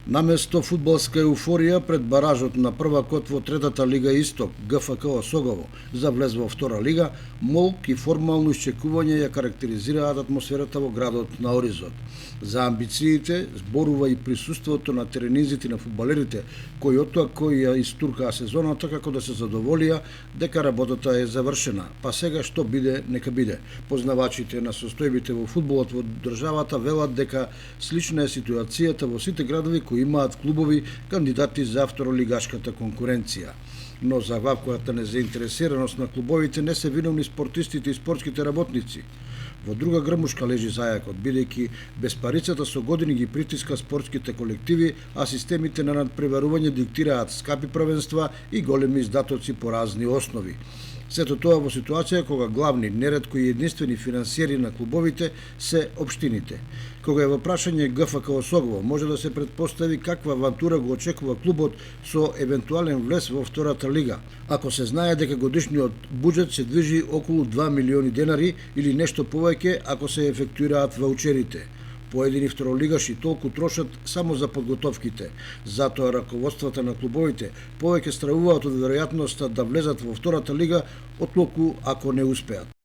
Наместо фудбалска еуфорија пред баражот на првакот во третата лига Исток, ГФК Осогово, за влез во втора лига, молк и формално исчекување ја карактеризираат атмосферата во градот на Оризот. За амбициите зборува и присуството на теренизите на фудбалерите, кои кои ја истуркаа сезоната како да се задоволија дека работата е завршена, па сега што биде, нека биде. Познавачите на состојбите во фудбалот во државата велат дека слична е ситуацијата во сите градови кои имаат клубови кандидати за второлигашката конкуренција. Но за ваквата незаинтересираност на клубовите не се виновни спортистите и спортските работници. Во друга грмушка лежи зајакот, бидејќи безпарицата со години ги притиска спортските колективи, а системите на надпреварување диктираат скапи првенства и големи издатоци по разни основи. Сето тоа во ситуација кога главни, неретко и единствени финансиери на клубовите се општините. Кога е во прашање ГФК Осогово, може да се предпостави каква авантура го очекува клубот со евентуален влез во втората лига, ако се знае дека годишниот буџет се движи околу 2 милиони денари или нешто повеќе ако се ефектуираат ваучерите. Поедини второлигаши толку трошат само за подготовките, затоа раководствата на клубовите повеќе стравуваат од веројатноста да влезат во втората лига, отлуку ако не успеат.